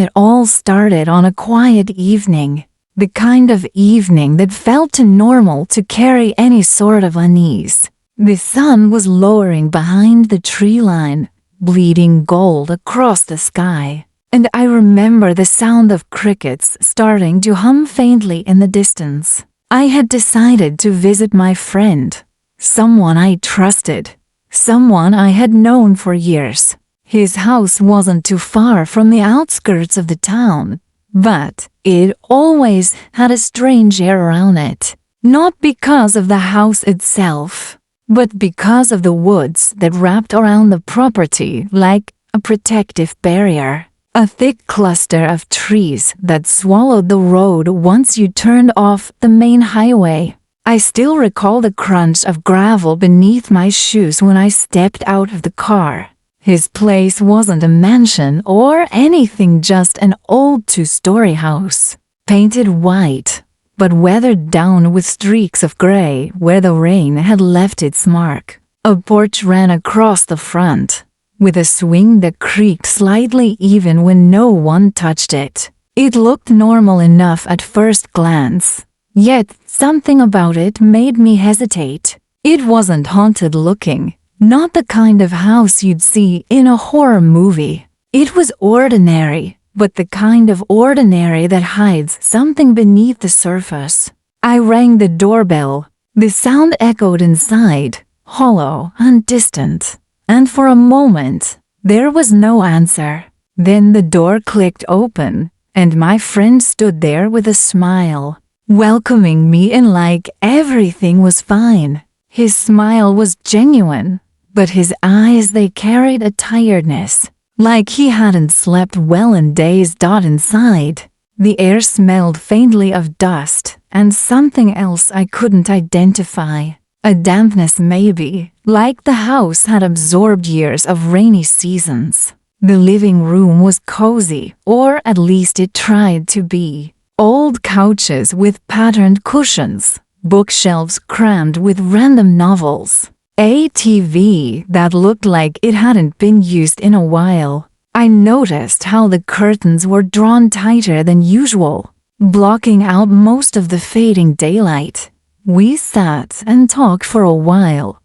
It all started on a quiet evening, the kind of evening that felt too normal to carry any sort of unease. The sun was lowering behind the tree line, bleeding gold across the sky, and I remember the sound of crickets starting to hum faintly in the distance. I had decided to visit my friend, someone I trusted, someone I had known for years. His house wasn't too far from the outskirts of the town, but it always had a strange air around it. Not because of the house itself, but because of the woods that wrapped around the property like a protective barrier. A thick cluster of trees that swallowed the road once you turned off the main highway. I still recall the crunch of gravel beneath my shoes when I stepped out of the car. His place wasn't a mansion or anything, just an old two-story house, painted white, but weathered down with streaks of gray where the rain had left its mark. A porch ran across the front, with a swing that creaked slightly even when no one touched it. It looked normal enough at first glance, yet something about it made me hesitate. It wasn't haunted looking, not the kind of house you'd see in a horror movie. It was ordinary, but the kind of ordinary that hides something beneath the surface. I rang the doorbell. The sound echoed inside, hollow and distant. And for a moment, there was no answer. Then the door clicked open, and my friend stood there with a smile, welcoming me in like everything was fine. His smile was genuine, but his eyes, they carried a tiredness, like he hadn't slept well in days. Inside, the air smelled faintly of dust and something else I couldn't identify. A dampness maybe, like the house had absorbed years of rainy seasons. The living room was cozy, or at least it tried to be. Old couches with patterned cushions, bookshelves crammed with random novels, a TV that looked like it hadn't been used in a while. I noticed how the curtains were drawn tighter than usual, blocking out most of the fading daylight. We sat and talked for a while,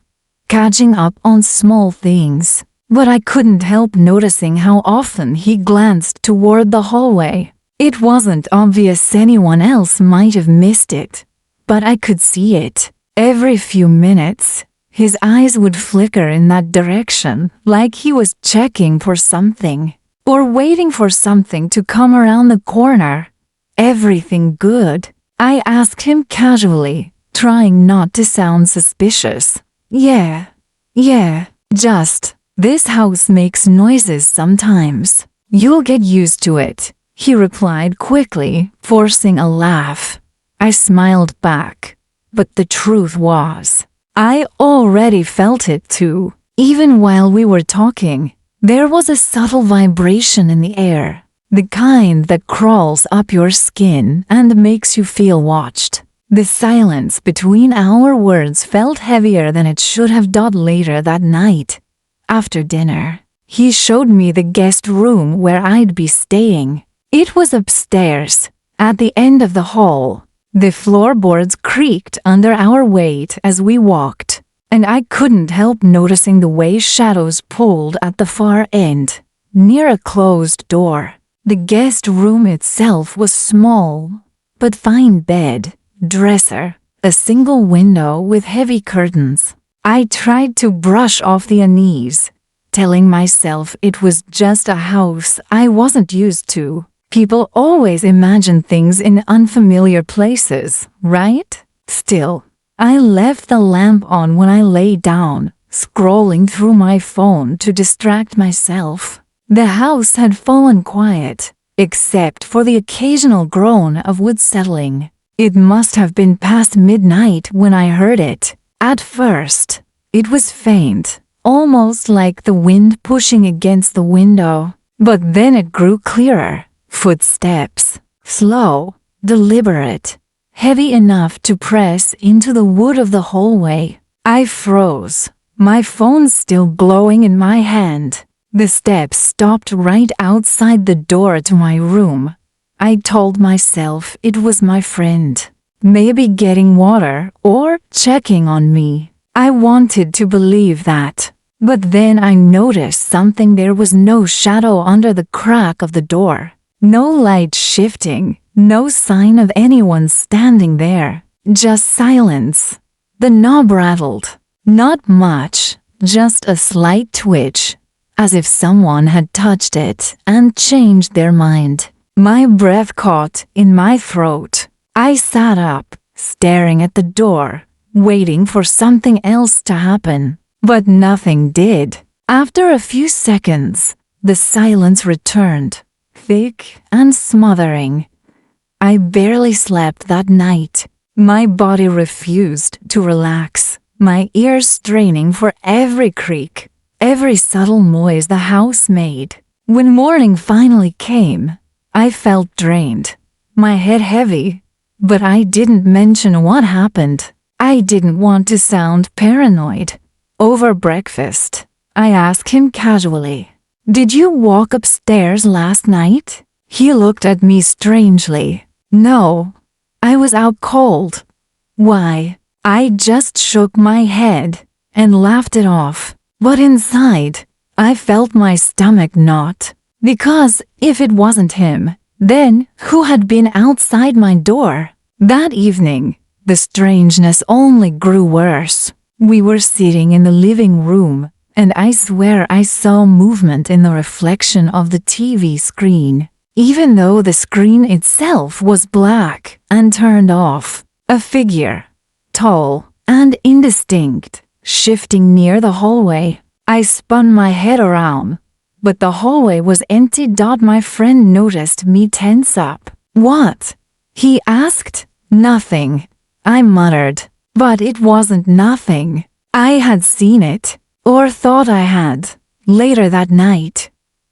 catching up on small things, but I couldn't help noticing how often he glanced toward the hallway. It wasn't obvious anyone else might have missed it, but I could see it. Every few minutes, his eyes would flicker in that direction, like he was checking for something, or waiting for something to come around the corner. "Everything good?" I asked him casually, trying not to sound suspicious. Yeah, just, this house makes noises sometimes. You'll get used to it," he replied quickly, forcing a laugh. I smiled back, but the truth was, I already felt it too. Even while we were talking, there was a subtle vibration in the air, the kind that crawls up your skin and makes you feel watched. The silence between our words felt heavier than it should have done. Later that night, after dinner, he showed me the guest room where I'd be staying. It was upstairs, at the end of the hall. The floorboards creaked under our weight as we walked, and I couldn't help noticing the way shadows pulled at the far end, near a closed door. The guest room itself was small, but fine bed, dresser, a single window with heavy curtains. I tried to brush off the unease, telling myself it was just a house I wasn't used to. People always imagine things in unfamiliar places, right? Still, I left the lamp on when I lay down, scrolling through my phone to distract myself. The house had fallen quiet, except for the occasional groan of wood settling. It must have been past midnight when I heard it. At first, it was faint, almost like the wind pushing against the window. But then it grew clearer. Footsteps, slow, deliberate, heavy enough to press into the wood of the hallway. I froze, my phone still glowing in my hand. The steps stopped right outside the door to my room. I told myself it was my friend, maybe getting water or checking on me. I wanted to believe that. But then I noticed something. There was no shadow under the crack of the door. No light shifting. No sign of anyone standing there. Just silence. The knob rattled. Not much, just a slight twitch, as if someone had touched it and changed their mind. My breath caught in my throat. I sat up, staring at the door, waiting for something else to happen. But nothing did. After a few seconds, the silence returned, thick and smothering. I barely slept that night. My body refused to relax, my ears straining for every creak, every subtle noise the house made. When morning finally came, I felt drained, my head heavy, but I didn't mention what happened. I didn't want to sound paranoid. Over breakfast, I asked him casually, "Did you walk upstairs last night?" He looked at me strangely. "No, I was out cold." "Why?" I just shook my head and laughed it off. But inside, I felt my stomach knot. Because if it wasn't him, then who had been outside my door? That evening, the strangeness only grew worse. We were sitting in the living room, and I swear I saw movement in the reflection of the TV screen, even though the screen itself was black and turned off. A figure, tall and indistinct, shifting near the hallway. I spun my head around, but the hallway was empty. My friend noticed me tense up. "What?" he asked. "Nothing," I muttered. But it wasn't nothing. I had seen it, or thought I had. Later that night,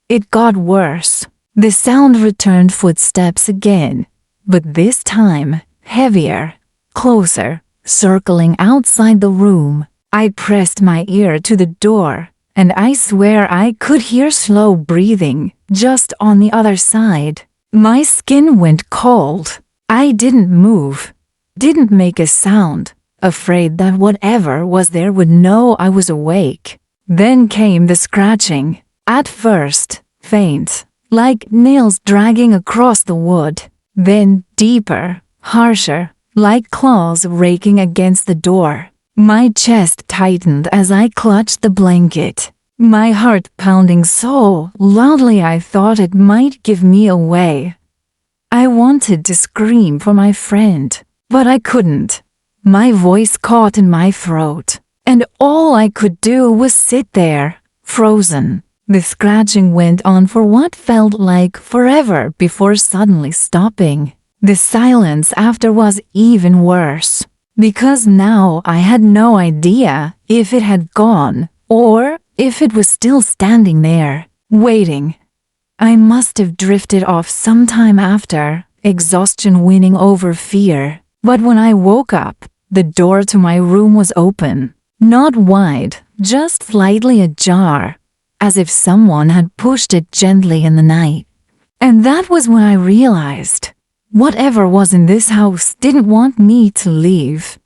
it got worse. The sound returned, footsteps again, but this time heavier, closer, circling outside the room. I pressed my ear to the door, and I swear I could hear slow breathing just on the other side. My skin went cold. I didn't move, didn't make a sound, afraid that whatever was there would know I was awake. Then came the scratching. At first, faint, like nails dragging across the wood. Then deeper, harsher, like claws raking against the door. My chest tightened as I clutched the blanket, my heart pounding so loudly I thought it might give me away. I wanted to scream for my friend, but I couldn't. My voice caught in my throat, and all I could do was sit there, frozen. The scratching went on for what felt like forever before suddenly stopping. The silence after was even worse, because now I had no idea if it had gone or if it was still standing there, waiting. I must have drifted off sometime after, exhaustion winning over fear. But when I woke up, the door to my room was open, not wide, just slightly ajar, as if someone had pushed it gently in the night. And that was when I realized, whatever was in this house didn't want me to leave.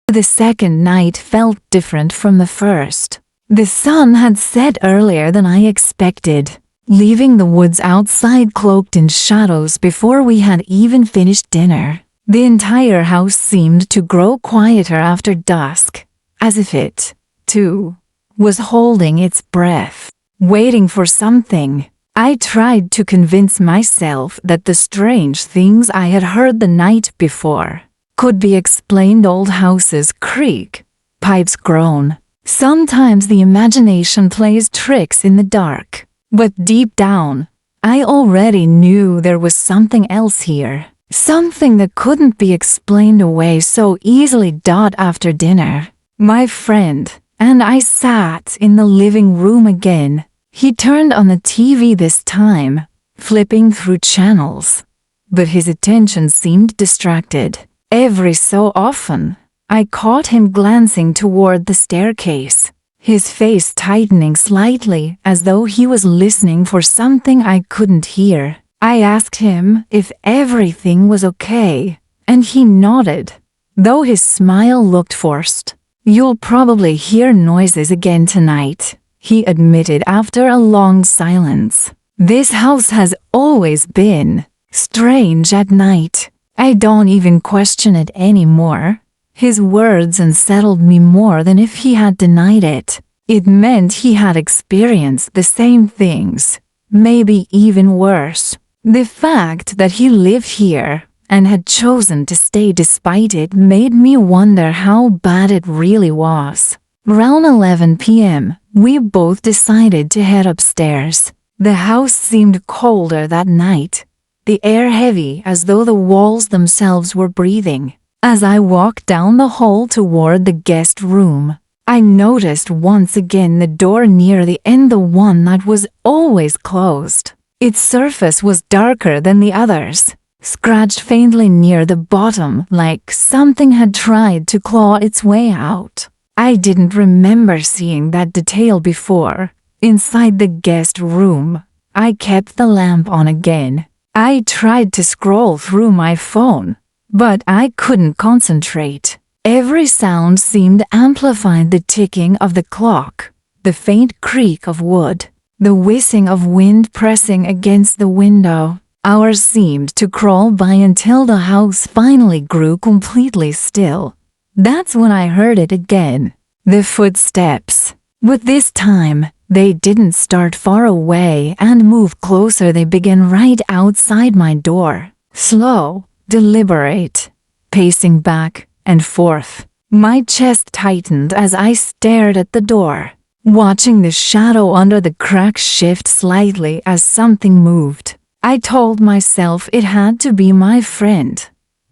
The second night felt different from the first. The sun had set earlier than I expected, leaving the woods outside cloaked in shadows before we had even finished dinner. The entire house seemed to grow quieter after dusk, as if it, too, was holding its breath, waiting for something. I tried to convince myself that the strange things I had heard the night before could be explained. Old houses creak, pipes groan. Sometimes the imagination plays tricks in the dark. But deep down, I already knew there was something else here. Something that couldn't be explained away so easily. After dinner, my friend and I sat in the living room again. He turned on the TV this time, flipping through channels, but his attention seemed distracted. Every so often, I caught him glancing toward the staircase, his face tightening slightly as though he was listening for something I couldn't hear. I asked him if everything was okay, and he nodded, though his smile looked forced. "You'll probably hear noises again tonight," he admitted after a long silence. "This house has always been strange at night. I don't even question it anymore." His words unsettled me more than if he had denied it. It meant he had experienced the same things, maybe even worse. The fact that he lived here and had chosen to stay despite it made me wonder how bad it really was. Around 11 p.m., we both decided to head upstairs. The house seemed colder that night, the air heavy as though the walls themselves were breathing. As I walked down the hall toward the guest room, I noticed once again the door near the end, the one that was always closed. Its surface was darker than the others, scratched faintly near the bottom like something had tried to claw its way out. I didn't remember seeing that detail before. Inside the guest room, I kept the lamp on again. I tried to scroll through my phone, but I couldn't concentrate. Every sound seemed amplified: the ticking of the clock, the faint creak of wood, the whistling of wind pressing against the window. Hours seemed to crawl by until the house finally grew completely still. That's when I heard it again, the footsteps. But this time, they didn't start far away and move closer. They began right outside my door. Slow, deliberate, pacing back and forth. My chest tightened as I stared at the door, watching the shadow under the crack shift slightly as something moved. I told myself it had to be my friend,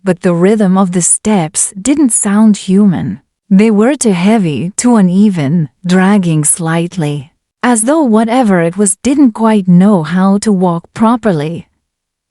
but the rhythm of the steps didn't sound human. They were too heavy, too uneven, dragging slightly, as though whatever it was didn't quite know how to walk properly.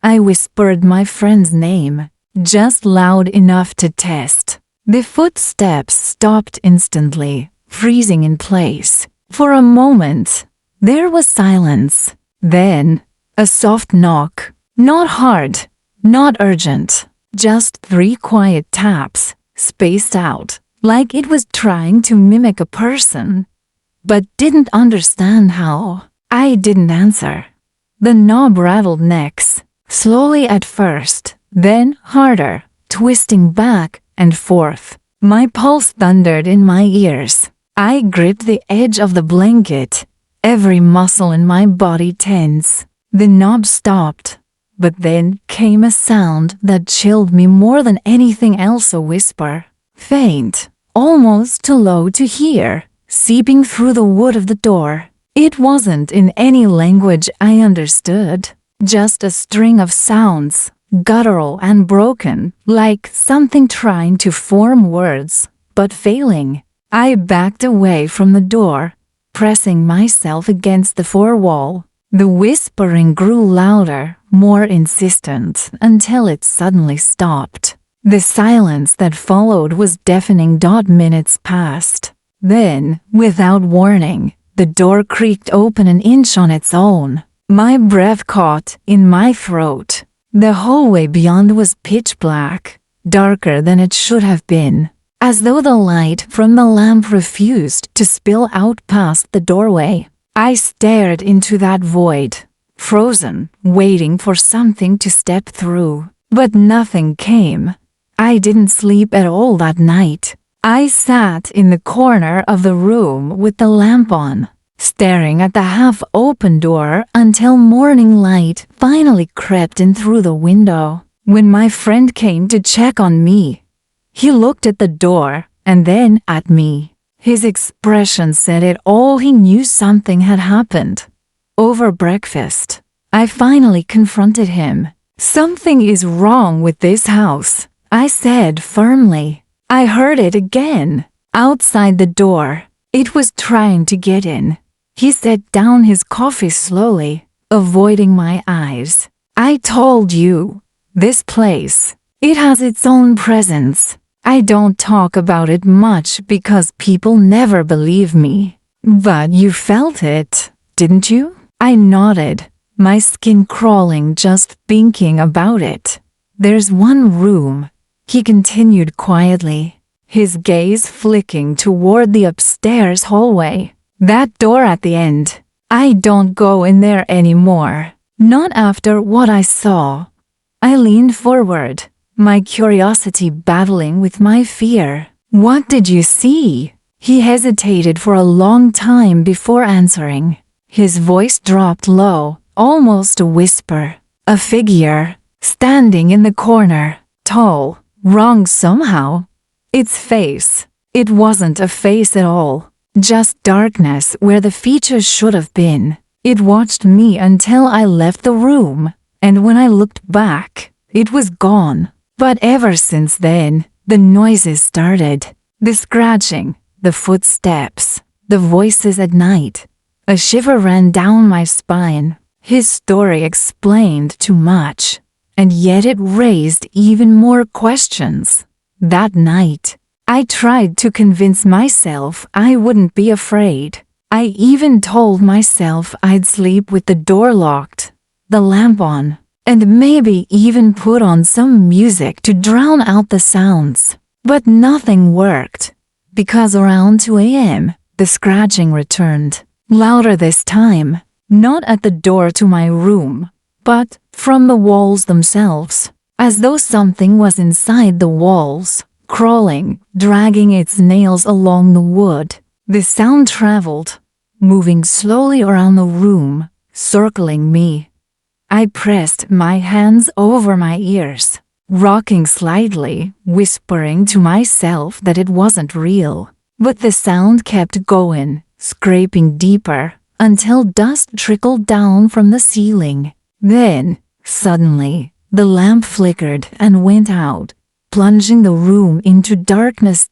I whispered my friend's name, just loud enough to test. The footsteps stopped instantly, freezing in place. For a moment, there was silence. Then, a soft knock. Not hard, not urgent. Just 3 quiet taps, spaced out, like it was trying to mimic a person, but didn't understand how. I didn't answer. The knob rattled next, slowly at first, then harder, twisting back and forth. My pulse thundered in my ears. I gripped the edge of the blanket, every muscle in my body tense. The knob stopped, but then came a sound that chilled me more than anything else: a whisper. Faint, almost too low to hear, seeping through the wood of the door. It wasn't in any language I understood, just a string of sounds, guttural and broken, like something trying to form words, but failing. I backed away from the door, pressing myself against the fore wall. The whispering grew louder, more insistent, until it suddenly stopped. The silence that followed was deafening. Minutes passed. Then, without warning, the door creaked open an inch on its own. My breath caught in my throat. The hallway beyond was pitch black, darker than it should have been, as though the light from the lamp refused to spill out past the doorway. I stared into that void, frozen, waiting for something to step through. But nothing came. I didn't sleep at all that night. I sat in the corner of the room with the lamp on, staring at the half-open door until morning light finally crept in through the window. When my friend came to check on me, he looked at the door and then at me. His expression said it all. He knew something had happened. Over breakfast, I finally confronted him. "Something is wrong with this house," I said firmly. I heard it again, outside the door. It was trying to get in. He set down his coffee slowly, avoiding my eyes. "I told you, this place, it has its own presence. I don't talk about it much because people never believe me. But you felt it, didn't you? I nodded, my skin crawling just thinking about it. There's one room, he continued quietly, his gaze flicking toward the upstairs hallway. That door at the end. I don't go in there anymore. Not after what I saw. I leaned forward, my curiosity battling with my fear. What did you see? He hesitated for a long time before answering. His voice dropped low, almost a whisper. A figure, standing in the corner, tall, wrong somehow. Its face. It wasn't a face at all, just darkness where the features should have been. It watched me until I left the room, and when I looked back, it was gone. But ever since then, the noises started. The scratching, the footsteps, the voices at night. A shiver ran down my spine. His story explained too much, and yet it raised even more questions. That night, I tried to convince myself I wouldn't be afraid. I even told myself I'd sleep with the door locked, the lamp on, and maybe even put on some music to drown out the sounds. But nothing worked, because around 2 a.m., the scratching returned, louder this time, not at the door to my room, but from the walls themselves, as though something was inside the walls, crawling, dragging its nails along the wood. The sound traveled, moving slowly around the room, circling me. I pressed my hands over my ears, rocking slightly, whispering to myself that it wasn't real. But the sound kept going, scraping deeper, until dust trickled down from the ceiling. Then, suddenly, the lamp flickered and went out, plunging the room into darkness.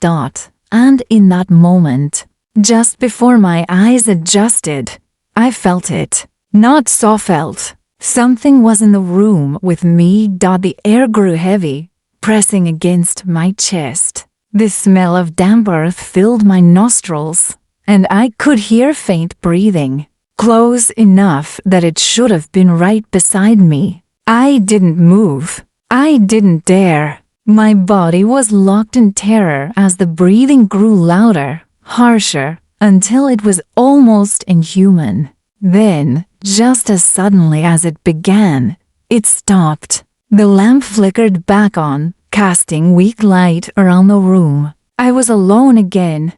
And in that moment, just before my eyes adjusted, I felt it. Not so felt. Something was in the room with me. The air grew heavy, pressing against my chest. The smell of damp earth filled my nostrils, and I could hear faint breathing, close enough that it should have been right beside me. I didn't move. I didn't dare. My body was locked in terror as the breathing grew louder, harsher, until it was almost inhuman. Then, just as suddenly as it began, it stopped. The lamp flickered back on, casting weak light around the room. I was alone again,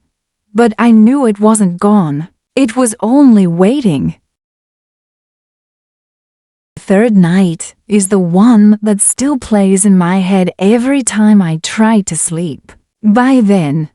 but I knew it wasn't gone. It was only waiting. The third night is the one that still plays in my head every time I try to sleep. By then,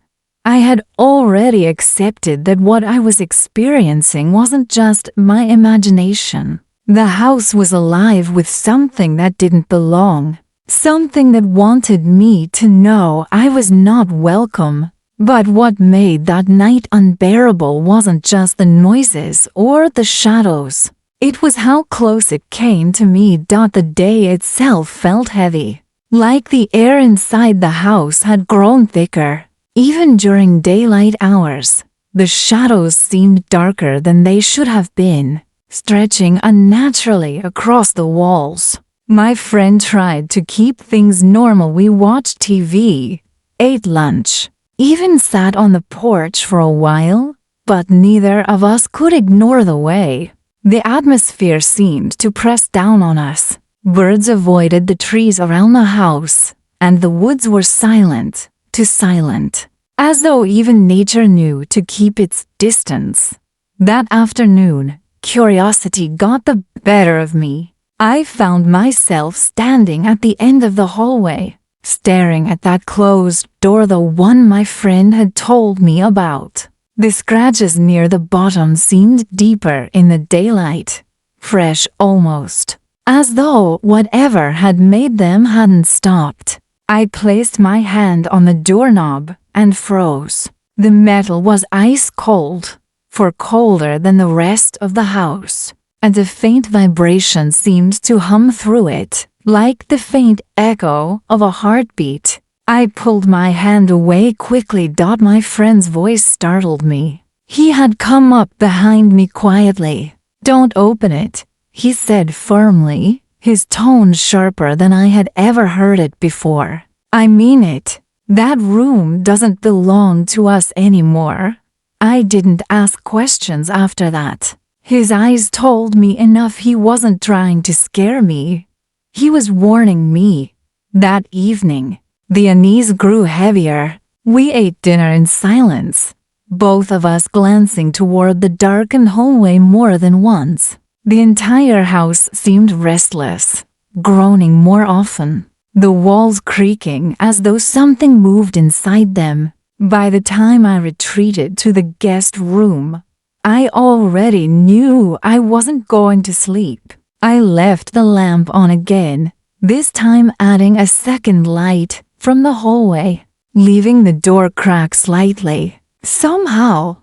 I had already accepted that what I was experiencing wasn't just my imagination. The house was alive with something that didn't belong, something that wanted me to know I was not welcome. But what made that night unbearable wasn't just the noises or the shadows. It was how close it came to me. The day itself felt heavy, like the air inside the house had grown thicker. Even during daylight hours, the shadows seemed darker than they should have been, stretching unnaturally across the walls. My friend tried to keep things normal. We watched TV, ate lunch, even sat on the porch for a while, but neither of us could ignore the way the atmosphere seemed to press down on us. Birds avoided the trees around the house, and the woods were silent, too silent, as though even nature knew to keep its distance. That afternoon, curiosity got the better of me. I found myself standing at the end of the hallway, staring at that closed door, the one my friend had told me about. The scratches near the bottom seemed deeper in the daylight, fresh almost, as though whatever had made them hadn't stopped. I placed my hand on the doorknob and froze. The metal was ice cold, for colder than the rest of the house, and a faint vibration seemed to hum through it, like the faint echo of a heartbeat. I pulled my hand away quickly. My friend's voice startled me. He had come up behind me quietly. "Don't open it," he said firmly, his tone sharper than I had ever heard it before. "I mean it. That room doesn't belong to us anymore." I didn't ask questions after that. His eyes told me enough. He wasn't trying to scare me. He was warning me. That evening, the unease grew heavier. We ate dinner in silence, both of us glancing toward the darkened hallway more than once. The entire house seemed restless, groaning more often, the walls creaking as though something moved inside them. By the time I retreated to the guest room, I already knew I wasn't going to sleep. I left the lamp on again, this time adding a second light from the hallway, leaving the door crack slightly. Somehow,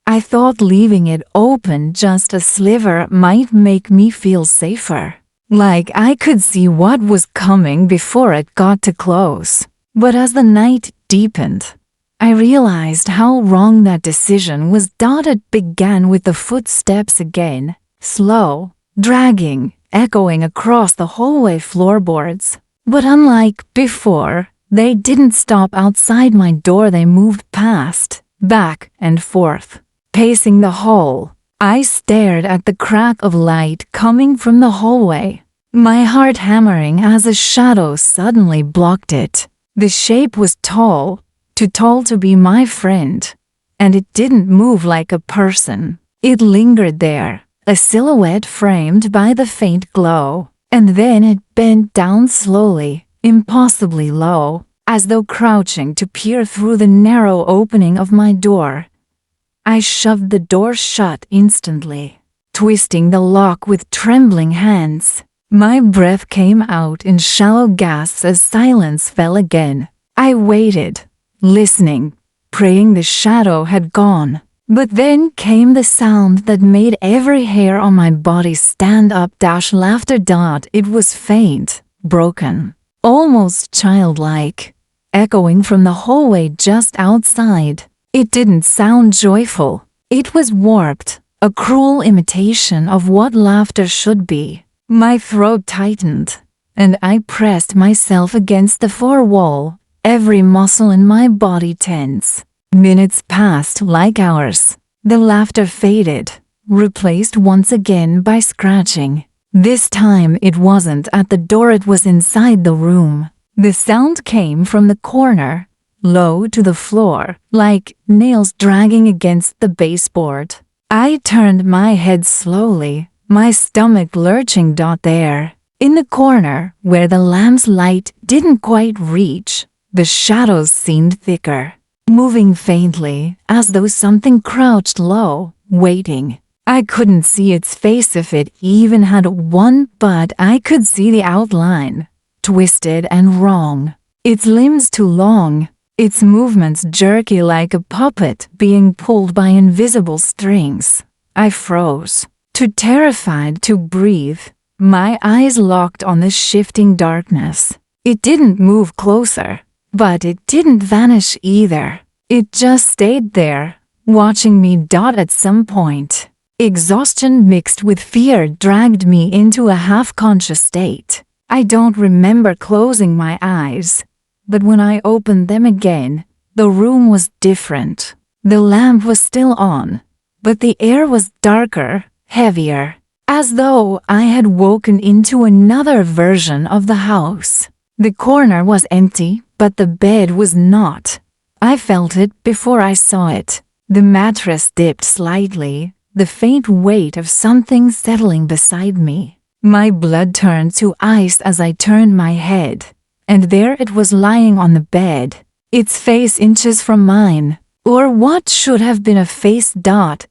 I thought leaving it open just a sliver might make me feel safer. Like I could see what was coming before it got too close. But as the night deepened, I realized how wrong that decision was. It began with the footsteps again, slow, dragging, echoing across the hallway floorboards. But unlike before, they didn't stop outside my door. They moved past, back and forth, pacing the hall. I stared at the crack of light coming from the hallway, my heart hammering as a shadow suddenly blocked it. The shape was tall, too tall to be my friend, and it didn't move like a person. It lingered there, a silhouette framed by the faint glow, and then it bent down slowly, impossibly low, as though crouching to peer through the narrow opening of my door. I shoved the door shut instantly, twisting the lock with trembling hands. My breath came out in shallow gasps as silence fell again. I waited, listening, praying the shadow had gone. But then came the sound that made every hair on my body stand up. Laughter. It was faint, broken, almost childlike, echoing from the hallway just outside. It didn't sound joyful. It was warped, a cruel imitation of what laughter should be. My throat tightened, and I pressed myself against the far wall, every muscle in my body tense. Minutes passed like hours. The laughter faded, replaced once again by scratching. This time it wasn't at the door, it was inside the room. The sound came from the corner, low to the floor, like nails dragging against the baseboard. I turned my head slowly, my stomach lurching. There, in the corner, where the lamp's light didn't quite reach, the shadows seemed thicker, moving faintly, as though something crouched low, waiting. I couldn't see its face if it even had one, but I could see the outline, twisted and wrong, its limbs too long, its movements jerky like a puppet being pulled by invisible strings. I froze, too terrified to breathe, my eyes locked on the shifting darkness. It didn't move closer, but it didn't vanish either. It just stayed there, watching me. At some point, exhaustion mixed with fear dragged me into a half-conscious state. I don't remember closing my eyes, but when I opened them again, the room was different. The lamp was still on, but the air was darker, heavier, as though I had woken into another version of the house. The corner was empty, but the bed was not. I felt it before I saw it. The mattress dipped slightly, the faint weight of something settling beside me. My blood turned to ice as I turned my head, and there it was lying on the bed, its face inches from mine, or what should have been a face.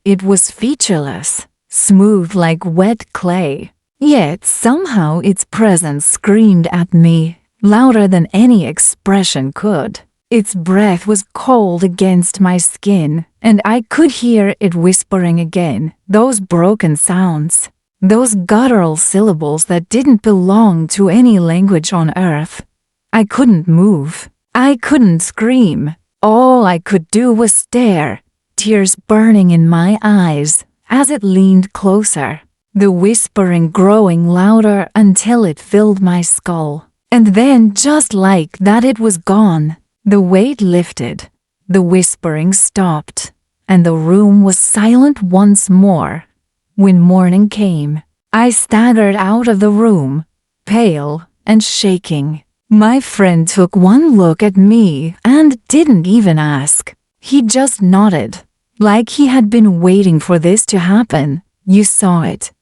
It was featureless, smooth like wet clay, yet somehow its presence screamed at me, louder than any expression could. Its breath was cold against my skin, and I could hear it whispering again, those broken sounds, those guttural syllables that didn't belong to any language on earth. I couldn't move. I couldn't scream. All I could do was stare, tears burning in my eyes as it leaned closer, the whispering growing louder until it filled my skull. And then, just like that, it was gone. The weight lifted, the whispering stopped, and the room was silent once more. When morning came, I staggered out of the room, pale and shaking. My friend took one look at me and didn't even ask. He just nodded, like he had been waiting for this to happen. "You saw it,"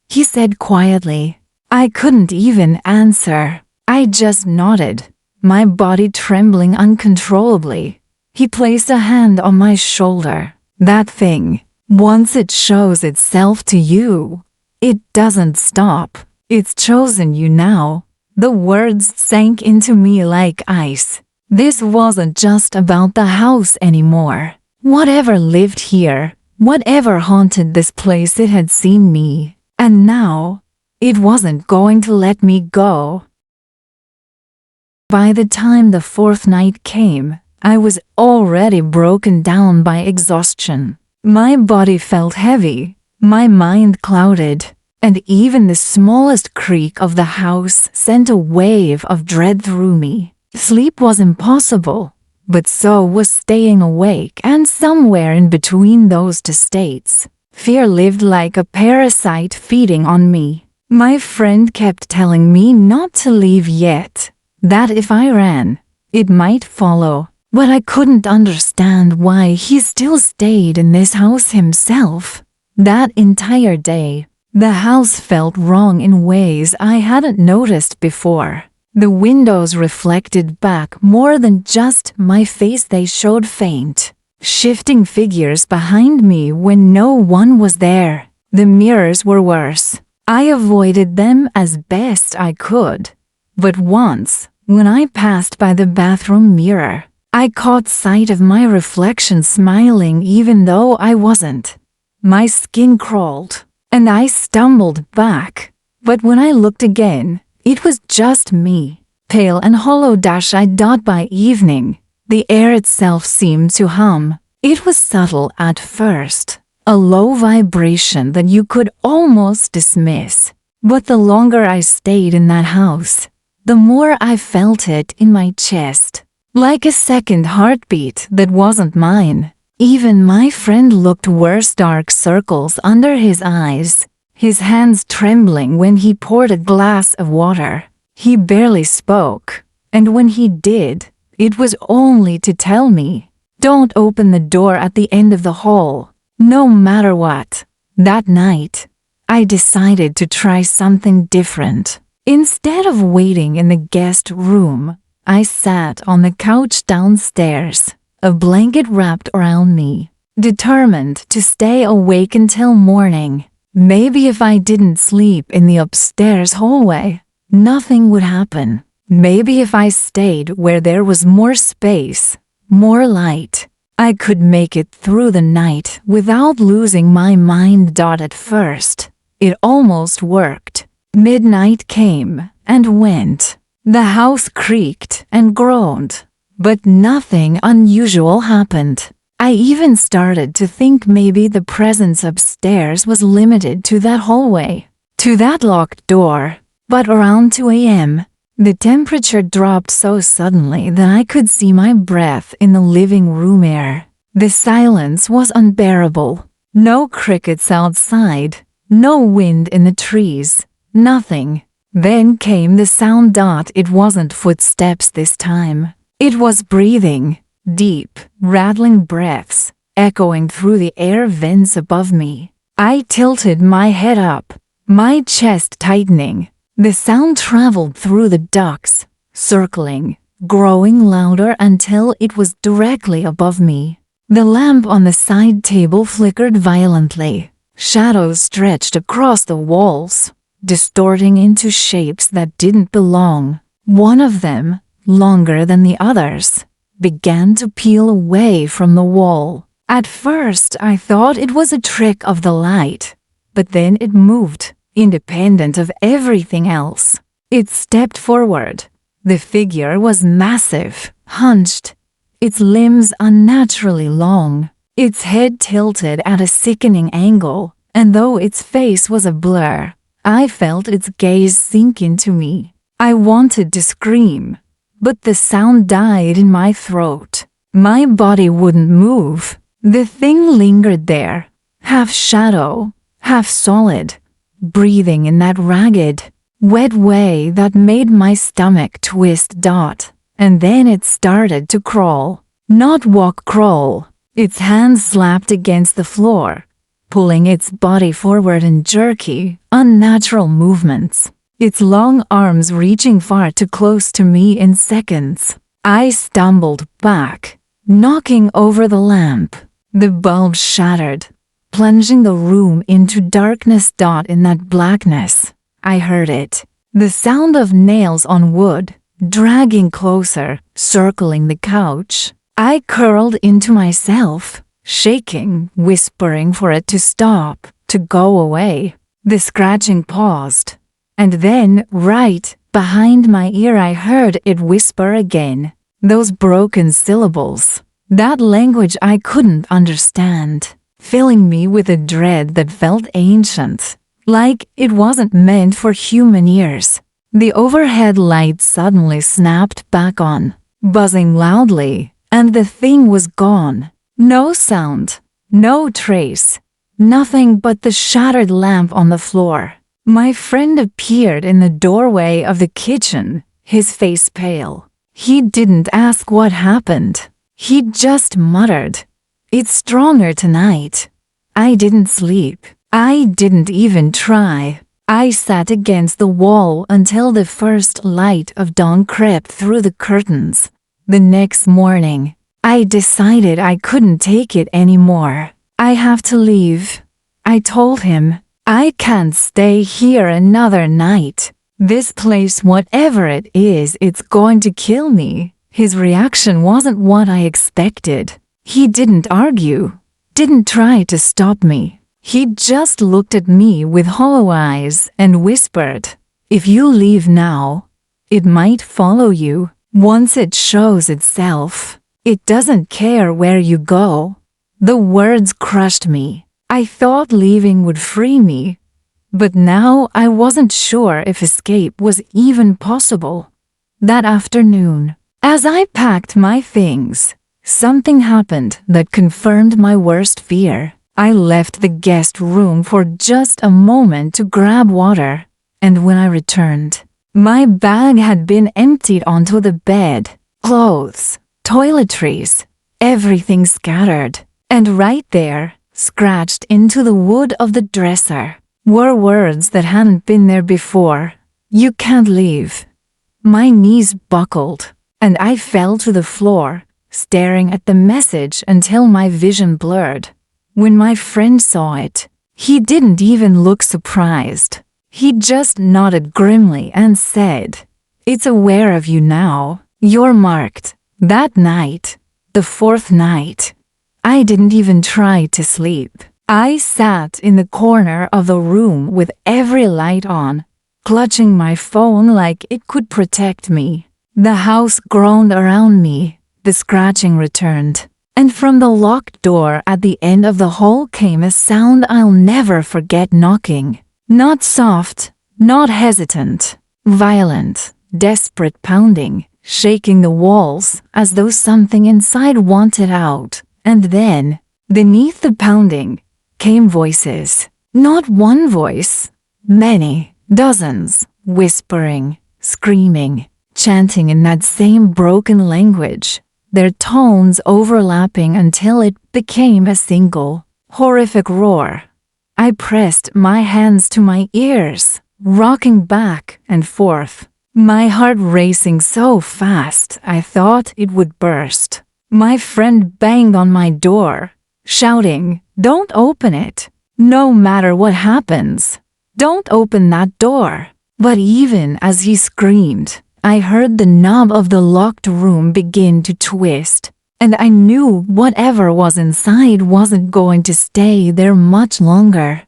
he said quietly. I couldn't even answer. I just nodded, my body trembling uncontrollably. He placed a hand on my shoulder. "That thing, once it shows itself to you, it doesn't stop. It's chosen you now." The words sank into me like ice. This wasn't just about the house anymore. Whatever lived here, whatever haunted this place, it had seen me. And now, it wasn't going to let me go. By the time the fourth night came, I was already broken down by exhaustion. My body felt heavy, my mind clouded, and even the smallest creak of the house sent a wave of dread through me. Sleep was impossible, but so was staying awake, and somewhere in between those two states, fear lived like a parasite feeding on me. My friend kept telling me not to leave yet, that if I ran, it might follow, but I couldn't understand why he still stayed in this house himself. That entire day, the house felt wrong in ways I hadn't noticed before. The windows reflected back more than just my face, they showed faint, shifting figures behind me when no one was there. The mirrors were worse. I avoided them as best I could. But once, when I passed by the bathroom mirror, I caught sight of my reflection smiling even though I wasn't. My skin crawled, and I stumbled back. But when I looked again, it was just me, pale and hollow-eyed. By evening, the air itself seemed to hum. It was subtle at first, a low vibration that you could almost dismiss. But the longer I stayed in that house, the more I felt it in my chest, like a second heartbeat that wasn't mine. Even my friend looked worse, dark circles under his eyes, his hands trembling when he poured a glass of water. He barely spoke, and when he did, it was only to tell me, "Don't open the door at the end of the hall, no matter what." That night, I decided to try something different. Instead of waiting in the guest room, I sat on the couch downstairs, a blanket wrapped around me, determined to stay awake until morning. Maybe if I didn't sleep in the upstairs hallway, nothing would happen. Maybe if I stayed where there was more space, more light, I could make it through the night without losing my mind. At first, it almost worked. Midnight came and went. The house creaked and groaned, but nothing unusual happened. I even started to think maybe the presence upstairs was limited to that hallway, to that locked door. But around 2 a.m., the temperature dropped so suddenly that I could see my breath in the living room air. The silence was unbearable. No crickets outside, no wind in the trees, nothing. Then came the sound. It wasn't footsteps this time. It was breathing, deep, rattling breaths, echoing through the air vents above me. I tilted my head up, my chest tightening. The sound traveled through the ducts, circling, growing louder until it was directly above me. The lamp on the side table flickered violently. Shadows stretched across the walls, distorting into shapes that didn't belong. One of them, longer than the others, began to peel away from the wall. At first, I thought it was a trick of the light, but then it moved, independent of everything else. It stepped forward. The figure was massive, hunched, its limbs unnaturally long. its head tilted at a sickening angle, and though its face was a blur, I felt its gaze sink into me. I wanted to scream, but the sound died in my throat. My body wouldn't move. The thing lingered there, half shadow, half solid, breathing in that ragged, wet way that made my stomach twist. And then it started to crawl. Not walk, crawl. Its hands slapped against the floor, pulling its body forward in jerky, unnatural movements. Its long arms reaching far too close to me in seconds. I stumbled back, knocking over the lamp. The bulb shattered, plunging the room into darkness. In that blackness, I heard it. The sound of nails on wood, dragging closer, circling the couch. I curled into myself, shaking, whispering for it to stop, to go away. The scratching paused. And then, right behind my ear, I heard it whisper again. Those broken syllables. That language I couldn't understand, filling me with a dread that felt ancient, like it wasn't meant for human ears. The overhead light suddenly snapped back on, buzzing loudly, and the thing was gone. No sound, no trace, nothing but the shattered lamp on the floor. My friend appeared in the doorway of the kitchen, his face pale. He didn't ask what happened. He just muttered, "It's stronger tonight." I didn't sleep. I didn't even try. I sat against the wall until the first light of dawn crept through the curtains. The next morning, I decided I couldn't take it anymore. "I have to leave," I told him. "I can't stay here another night. This place, whatever it is, it's going to kill me." His reaction wasn't what I expected. He didn't argue, didn't try to stop me. He just looked at me with hollow eyes and whispered, "If you leave now, it might follow you. Once it shows itself, it doesn't care where you go." The words crushed me. I thought leaving would free me, but now I wasn't sure if escape was even possible. That afternoon, as I packed my things, something happened that confirmed my worst fear. I left the guest room for just a moment to grab water, and when I returned, my bag had been emptied onto the bed. Clothes, toiletries, everything scattered. And right there, scratched into the wood of the dresser, were words that hadn't been there before. "You can't leave." My knees buckled, and I fell to the floor, staring at the message until my vision blurred. When my friend saw it, he didn't even look surprised. He just nodded grimly and said, "It's aware of you now. You're marked." That night, the fourth night, I didn't even try to sleep. I sat in the corner of the room with every light on, clutching my phone like it could protect me. The house groaned around me. The scratching returned, and from the locked door at the end of the hall came a sound I'll never forget: knocking. Not soft, not hesitant, violent, desperate pounding, shaking the walls as though something inside wanted out. And then, beneath the pounding, came voices. Not one voice, many, dozens, whispering, screaming, chanting in that same broken language, their tones overlapping until it became a single, horrific roar. I pressed my hands to my ears, rocking back and forth, my heart racing so fast I thought it would burst. My friend banged on my door, shouting, "Don't open it. No matter what happens, don't open that door." But even as he screamed, I heard the knob of the locked room begin to twist, and I knew whatever was inside wasn't going to stay there much longer.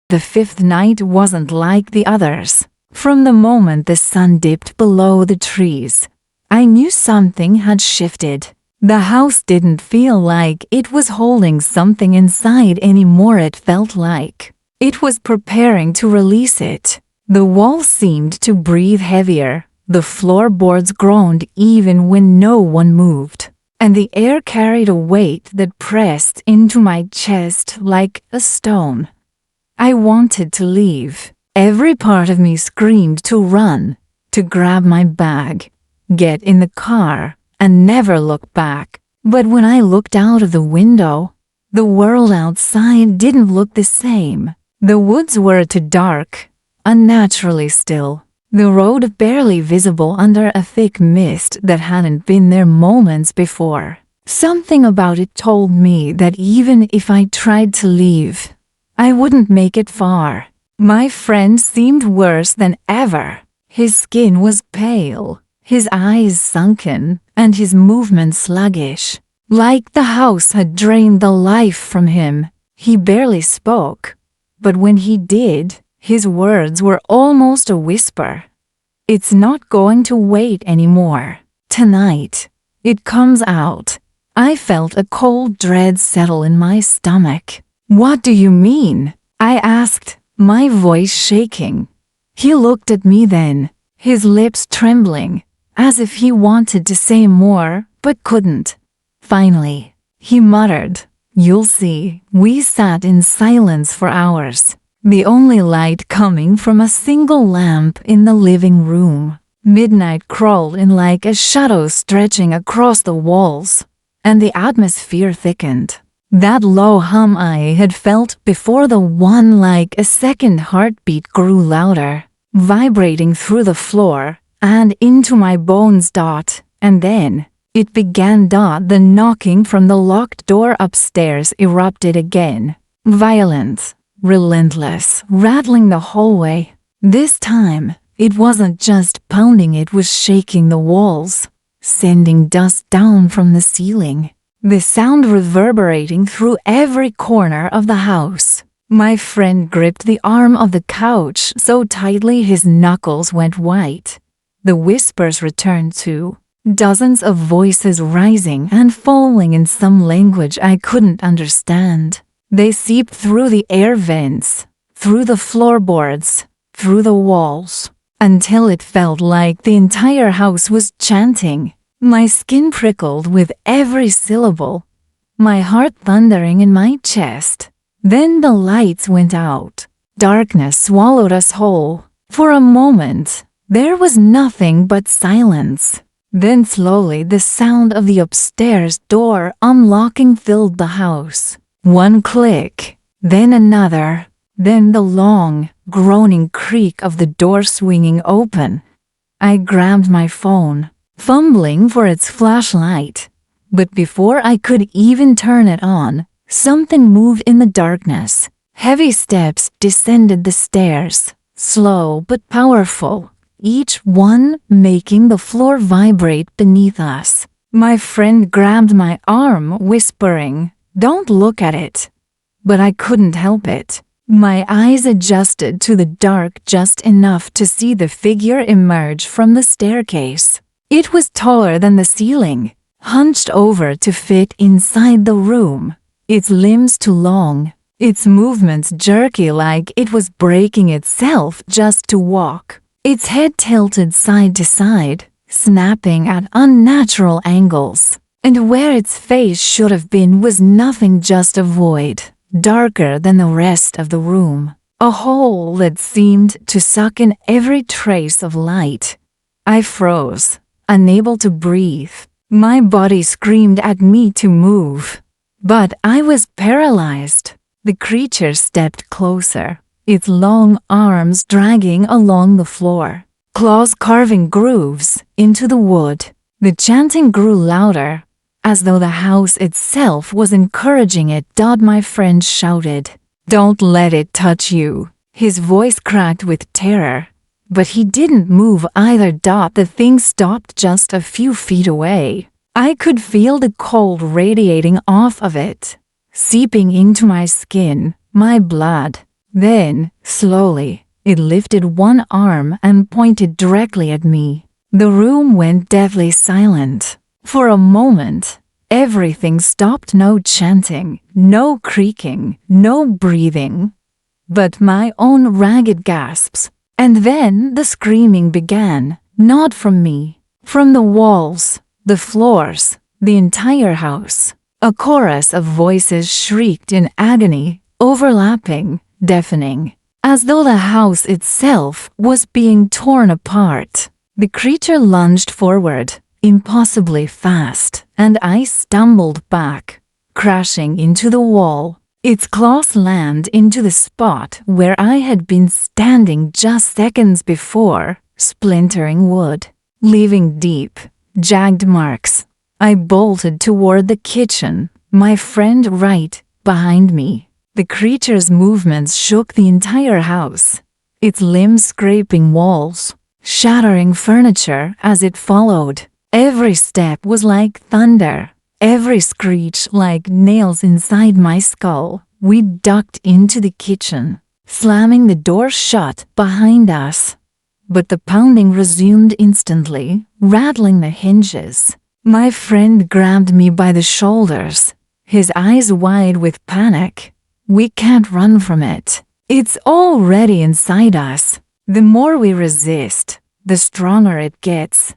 The fifth night wasn't like the others. From the moment the sun dipped below the trees, I knew something had shifted. The house didn't feel like it was holding something inside anymore. It felt like it was preparing to release it. The walls seemed to breathe heavier. The floorboards groaned even when no one moved, and the air carried a weight that pressed into my chest like a stone. I wanted to leave. Every part of me screamed to run, to grab my bag, get in the car, and never look back. But when I looked out of the window, the world outside didn't look the same. The woods were too dark, unnaturally still. The road barely visible under a thick mist that hadn't been there moments before. Something about it told me that even if I tried to leave, I wouldn't make it far. My friend seemed worse than ever. His skin was pale, his eyes sunken, and his movements sluggish, like the house had drained the life from him. He barely spoke, but when he did, his words were almost a whisper. "It's not going to wait anymore. Tonight, it comes out." I felt a cold dread settle in my stomach. "What do you mean?" I asked, my voice shaking. He looked at me then, his lips trembling, as if he wanted to say more, but couldn't. Finally, he muttered, "You'll see." We sat in silence for hours, the only light coming from a single lamp in the living room. Midnight crawled in like a shadow stretching across the walls, and the atmosphere thickened. That low hum I had felt before, the one like a second heartbeat, grew louder, vibrating through the floor and into my bones. And then it began. The knocking from the locked door upstairs erupted again, violent, relentless, rattling the hallway. This time, it wasn't just pounding, it was shaking the walls, sending dust down from the ceiling, the sound reverberating through every corner of the house. My friend gripped the arm of the couch so tightly his knuckles went white. The whispers returned too, dozens of voices rising and falling in some language I couldn't understand. They seeped through the air vents, through the floorboards, through the walls, until it felt like the entire house was chanting. My skin prickled with every syllable, my heart thundering in my chest. Then the lights went out. Darkness swallowed us whole. For a moment, there was nothing but silence. Then slowly the sound of the upstairs door unlocking filled the house. One click, then another, then the long, groaning creak of the door swinging open. I grabbed my phone, fumbling for its flashlight, but before I could even turn it on, something moved in the darkness. Heavy steps descended the stairs, slow but powerful, each one making the floor vibrate beneath us. My friend grabbed my arm, whispering, "Don't look at it." But I couldn't help it. My eyes adjusted to the dark just enough to see the figure emerge from the staircase. It was taller than the ceiling, hunched over to fit inside the room, its limbs too long, its movements jerky like it was breaking itself just to walk. Its head tilted side to side, snapping at unnatural angles, and where its face should have been was nothing, just a void, darker than the rest of the room, a hole that seemed to suck in every trace of light. I froze, unable to breathe. My body screamed at me to move, but I was paralyzed. The creature stepped closer, its long arms dragging along the floor, claws carving grooves into the wood. The chanting grew louder, as though the house itself was encouraging it. My friend shouted, "Don't let it touch you." His voice cracked with terror, but he didn't move either. The thing stopped just a few feet away. I could feel the cold radiating off of it, seeping into my skin, my blood. Then, slowly, it lifted one arm and pointed directly at me. The room went deathly silent. For a moment, Everything stopped. No chanting, no creaking, no breathing, but my own ragged gasps. And then the screaming began, not from me, from the walls, the floors, the entire house. A chorus of voices shrieked in agony, overlapping, deafening, as though the house itself was being torn apart. The creature lunged forward, impossibly fast, and I stumbled back, crashing into the wall. Its claws landed into the spot where I had been standing just seconds before, splintering wood, leaving deep, jagged marks. I bolted toward the kitchen, my friend right behind me. The creature's movements shook the entire house, its limbs scraping walls, shattering furniture as it followed. Every step was like thunder, every screech like nails inside my skull. We ducked into the kitchen, slamming the door shut behind us. But the pounding resumed instantly, rattling the hinges. My friend grabbed me by the shoulders, his eyes wide with panic. We can't run from it. It's already inside us. The more we resist, the stronger it gets.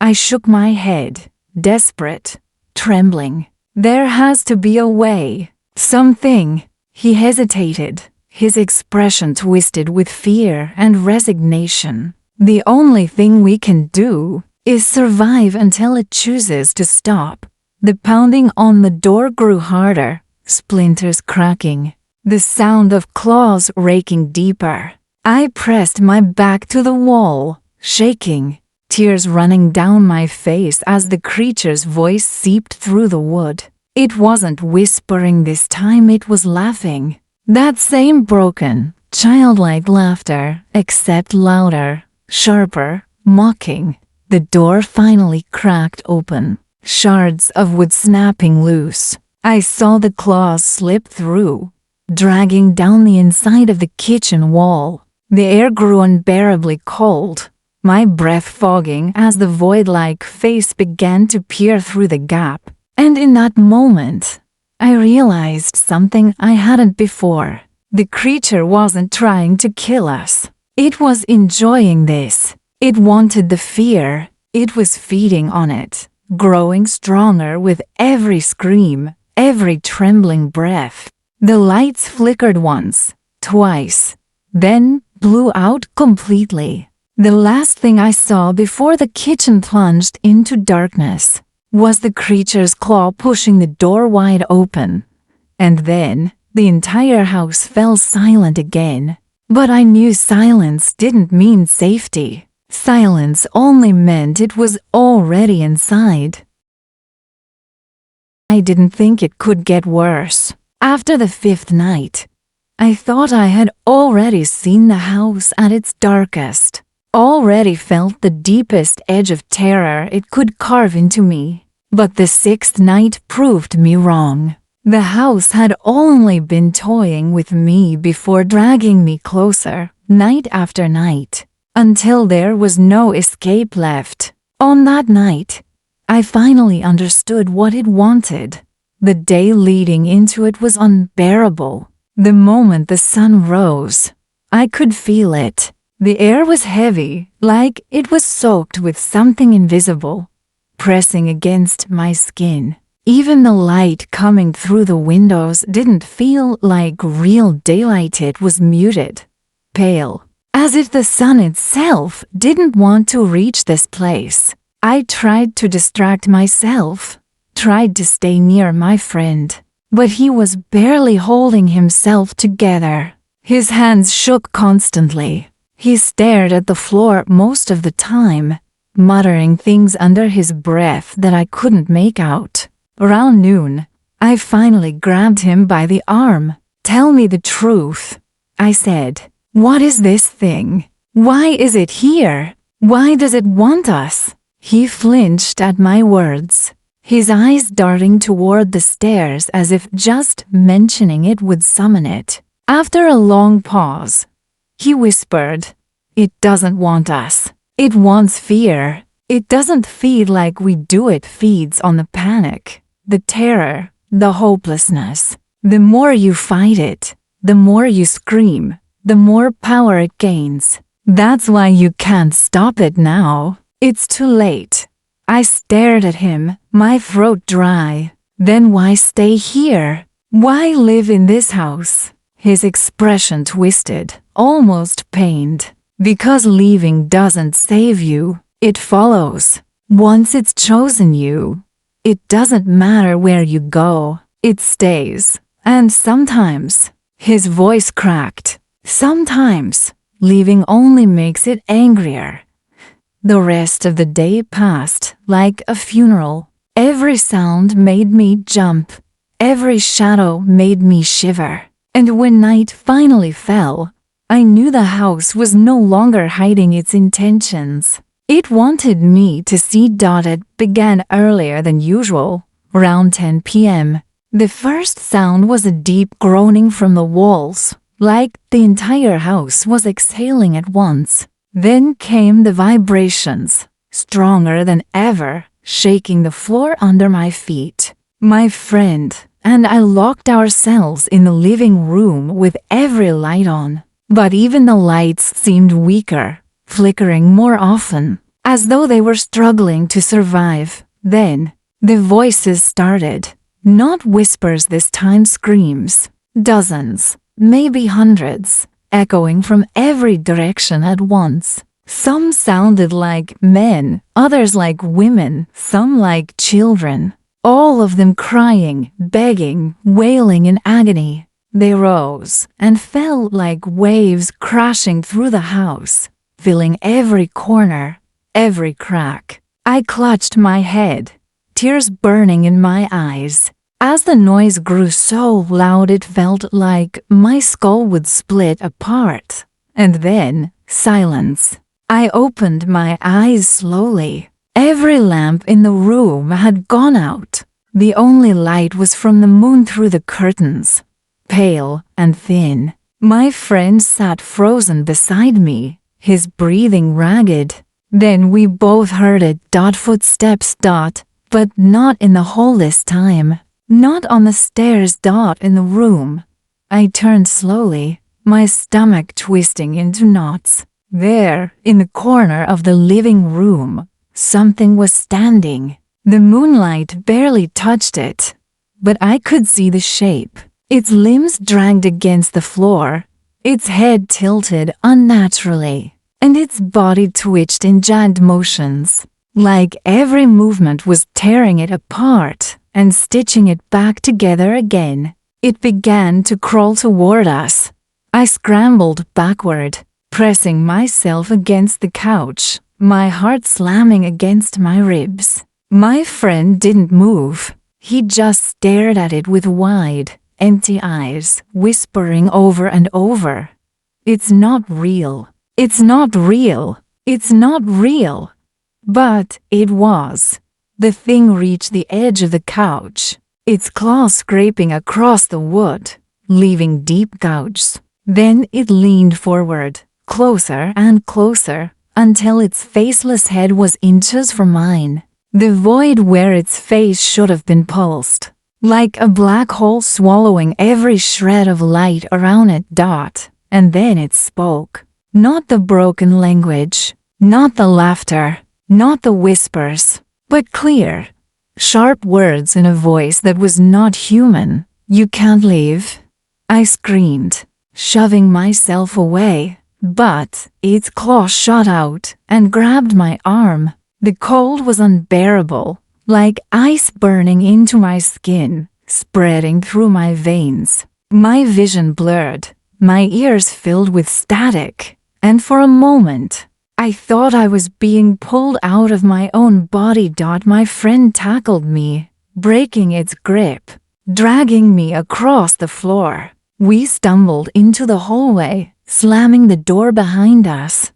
I shook my head, desperate, trembling. There has to be a way. Something. He hesitated, his expression twisted with fear and resignation. The only thing we can do is survive until it chooses to stop. The pounding on the door grew harder, splinters cracking, the sound of claws raking deeper. I pressed my back to the wall, shaking, tears running down my face as the creature's voice seeped through the wood. It wasn't whispering this time, it was laughing. That same broken, childlike laughter, except louder, sharper, mocking. The door finally cracked open, shards of wood snapping loose. I saw the claws slip through, dragging down the inside of the kitchen wall. The air grew unbearably cold, my breath fogging as the void-like face began to peer through the gap. And in that moment, I realized something I hadn't before. The creature wasn't trying to kill us. It was enjoying this. It wanted the fear. It was feeding on it, growing stronger with every scream, every trembling breath. The lights flickered once, twice, then blew out completely. The last thing I saw before the kitchen plunged into darkness was the creature's claw pushing the door wide open. And then, the entire house fell silent again. But I knew silence didn't mean safety. Silence only meant it was already inside. I didn't think it could get worse. After the fifth night, I thought I had already seen the house at its darkest. Already felt the deepest edge of terror it could carve into me. But the sixth night proved me wrong. The house had only been toying with me before dragging me closer, night after night, until there was no escape left. On that night, I finally understood what it wanted. The day leading into it was unbearable. The moment the sun rose, I could feel it. The air was heavy, like it was soaked with something invisible, pressing against my skin. Even the light coming through the windows didn't feel like real daylight. It was muted, pale, as if the sun itself didn't want to reach this place. I tried to distract myself, tried to stay near my friend, but he was barely holding himself together. His hands shook constantly. He stared at the floor most of the time, muttering things under his breath that I couldn't make out. Around noon, I finally grabbed him by the arm. "Tell me the truth," I said. "What is this thing? Why is it here? Why does it want us?" He flinched at my words, his eyes darting toward the stairs as if just mentioning it would summon it. After a long pause, he whispered, "It doesn't want us. It wants fear. It doesn't feed like we do. It feeds on the panic, the terror, the hopelessness. The more you fight it, the more you scream, the more power it gains. That's why you can't stop it now. It's too late. I stared at him, my throat dry. Then why stay here? Why live in this house? His expression twisted, almost pained. Because leaving doesn't save you, it follows. Once it's chosen you, it doesn't matter where you go, it stays. And sometimes, his voice cracked. Sometimes, leaving only makes it angrier. The rest of the day passed like a funeral. Every sound made me jump. Every shadow made me shiver. And when night finally fell, I knew the house was no longer hiding its intentions. It wanted me to see. It began earlier than usual, around 10 p.m. The first sound was a deep groaning from the walls, like the entire house was exhaling at once. Then came the vibrations, stronger than ever, shaking the floor under my feet. My friend and I locked ourselves in the living room with every light on. But even the lights seemed weaker, flickering more often, as though they were struggling to survive. Then, the voices started. Not whispers this time, screams. Dozens, maybe hundreds, echoing from every direction at once. Some sounded like men, others like women, some like children. All of them crying, begging, wailing in agony. They rose and fell like waves crashing through the house, filling every corner, every crack. I clutched my head, tears burning in my eyes. As the noise grew so loud it felt like my skull would split apart. And then, silence. I opened my eyes slowly. Every lamp in the room had gone out. The only light was from the moon through the curtains, pale and thin. My friend sat frozen beside me, his breathing ragged. Then we both heard it. Footsteps. But not in the hall this time. Not on the stairs. In the room. I turned slowly, my stomach twisting into knots. There, in the corner of the living room, something was standing. The moonlight barely touched it, but I could see the shape. Its limbs dragged against the floor, its head tilted unnaturally, and its body twitched in jagged motions, like every movement was tearing it apart and stitching it back together again. It began to crawl toward us. I scrambled backward, pressing myself against the couch, my heart slamming against my ribs. My friend didn't move. He just stared at it with wide, empty eyes, whispering over and over, "It's not real. It's not real. It's not real." But it was. The thing reached the edge of the couch, its claws scraping across the wood, leaving deep gouges. Then it leaned forward, closer and closer, until its faceless head was inches from mine. The void where its face should have been pulsed, like a black hole swallowing every shred of light around it. And then it spoke. Not the broken language, not the laughter, not the whispers, but clear, sharp words in a voice that was not human. "You can't leave," I screamed, shoving myself away. But its claw shot out and grabbed my arm. The cold was unbearable, like ice burning into my skin, spreading through my veins. My vision blurred, my ears filled with static, and for a moment, I thought I was being pulled out of my own body. My friend tackled me, breaking its grip, dragging me across the floor. We stumbled into the hallway, slamming the door behind us.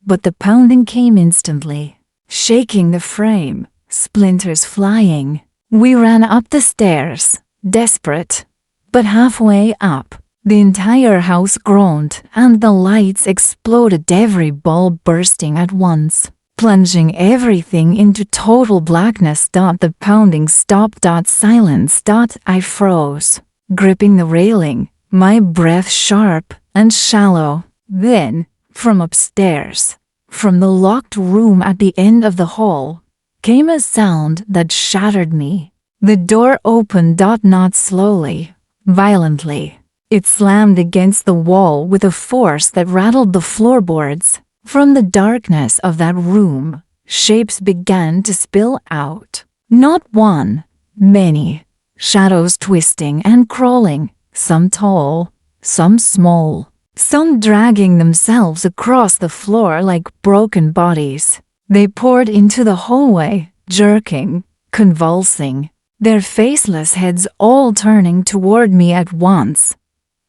But the pounding came instantly, shaking the frame, splinters flying. We ran up the stairs, desperate. But halfway up, the entire house groaned and the lights exploded, every bulb bursting at once. plunging everything into total blackness. The pounding stopped. Silence. I froze, gripping the railing, my breath sharp and shallow. Then, from upstairs, from the locked room at the end of the hall, came a sound that shattered me. The door opened. Not slowly, violently. It slammed against the wall with a force that rattled the floorboards. From the darkness of that room, shapes began to spill out. Not one, many. Shadows twisting and crawling, some tall, some small, some dragging themselves across the floor like broken bodies. They poured into the hallway, jerking, convulsing, their faceless heads all turning toward me at once.